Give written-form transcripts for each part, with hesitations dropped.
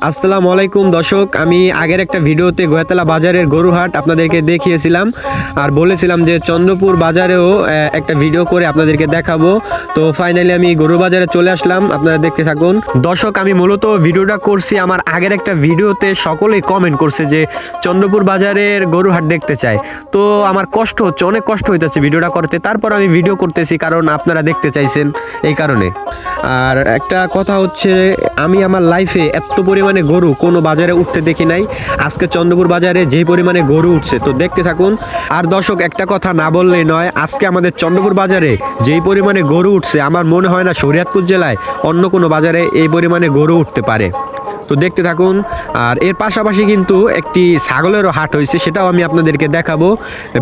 আসসালামু আলাইকুম দর্শক, আমি আগের একটা ভিডিওতে গোয়াতলা বাজারের গরুহাট আপনাদেরকে দেখিয়েছিলাম আর বলেছিলাম যে চন্দ্রপুর বাজারেও একটা ভিডিও করে আপনাদেরকে দেখাবো। তো ফাইনালি আমি গরু বাজারে চলে আসলাম, আপনারা দেখতে থাকুন। দর্শক, আমি মূলত ভিডিওটা করছি আমার আগের একটা ভিডিওতে সকলেই কমেন্ট করছে যে চন্দ্রপুর বাজারের গরুহাট দেখতে চায়। তো আমার কষ্ট হচ্ছে, অনেক কষ্ট হইতেছে ভিডিওটা করতে, তারপর আমি ভিডিও করতেছি কারণ আপনারা দেখতে চাইছেন এই কারণে। আর একটা কথা হচ্ছে, আমি আমার লাইফে এত পরিমাণে গরু কোনো বাজারে উঠতে দেখি নাই। আজকে চন্দ্রপুর বাজারে যেই পরিমাণে গরু উঠছে, তো দেখতে থাকুন। আর দর্শক, একটা কথা না বললেই নয়, আজকে আমাদের চন্দ্রপুর বাজারে যেই পরিমাণে গরু উঠছে, আমার মনে হয় না শরীয়তপুর জেলায় অন্য কোনো বাজারে এই পরিমাণে গরু উঠতে পারে। তো দেখতে থাকুন। আর এর পাশাপাশি কিন্তু একটি ছাগলেরও হাট হয়েছে, সেটাও আমি আপনাদেরকে দেখাবো,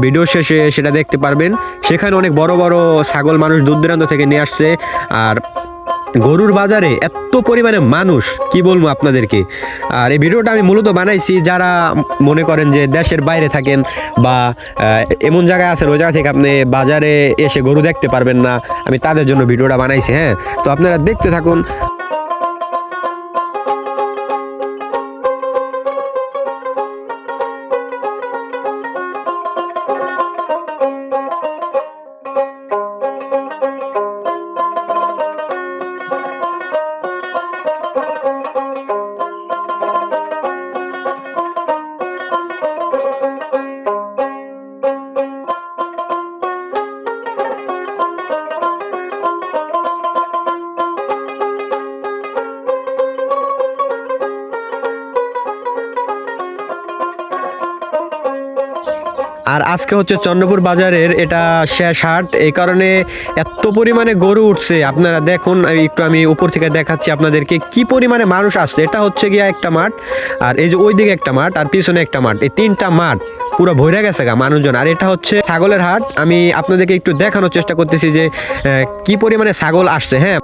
ভিডিও শেষে সেটা দেখতে পারবেন। সেখানে অনেক বড় বড় ছাগল মানুষ দূর দূরান্ত থেকে নিয়ে আসছে। আর গরুর বাজারে এত পরিমাণে মানুষ, কি বলবো আপনাদেরকে। আর এই ভিডিওটা আমি মূলত বানাইছি যারা মনে করেন যে দেশের বাইরে থাকেন বা এমন জায়গায় আছেন ওই জায়গা থেকে আপনি বাজারে এসে গরু দেখতে পারবেন না, আমি তাদের জন্য ভিডিওটা বানাইছি। হ্যাঁ, তো আপনারা দেখতে থাকুন। আর আজকে হচ্ছে চন্দ্রপুর বাজারের এটা শেষ হাট, এই কারণে এত পরিমাণে গরু উঠছে। আপনারা দেখুন, একটু আমি উপর থেকে দেখাচ্ছি আপনাদেরকে কি পরিমাণে মানুষ আসছে। এটা হচ্ছে গিয়া একটা মাঠ, আর এই যে ওইদিকে একটা মাঠ, আর পিছনে একটা মাঠ, এই তিনটা মাঠ পুরো ভরে গেছে গা মানুষজন। আর এটা হচ্ছে ছাগলের হাট, আমি আপনাদেরকে একটু দেখানোর চেষ্টা করতেছি যে কি পরিমাণে ছাগল আসছে। হ্যাঁ,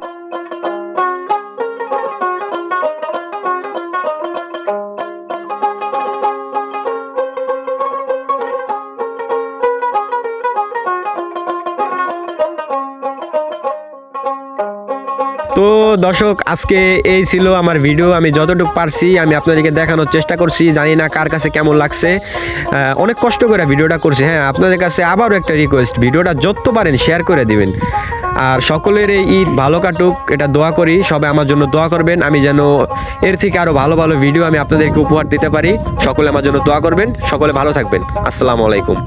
তো দর্শক, আজকে এই ছিল আমার ভিডিও। আমি যতটুকু পারছি আমি আপনাদেরকে দেখানোর চেষ্টা করছি, জানি না কার কাছে কেমন লাগছে। অনেক কষ্ট করে ভিডিওটা করছি। হ্যাঁ, আপনাদের কাছে আবারও একটা রিকোয়েস্ট, ভিডিওটা যত পারেন শেয়ার করে দিবেন। আর সকলের এই ঈদ ভালো কাটুক, এটা দোয়া করি। সবাই আমার জন্য দোয়া করবেন, আমি যেন এর থেকে আরও ভালো ভালো ভিডিও আমি আপনাদেরকে উপহার দিতে পারি। সকলে আমার জন্য দোয়া করবেন, সকলে ভালো থাকবেন। আসসালামু আলাইকুম।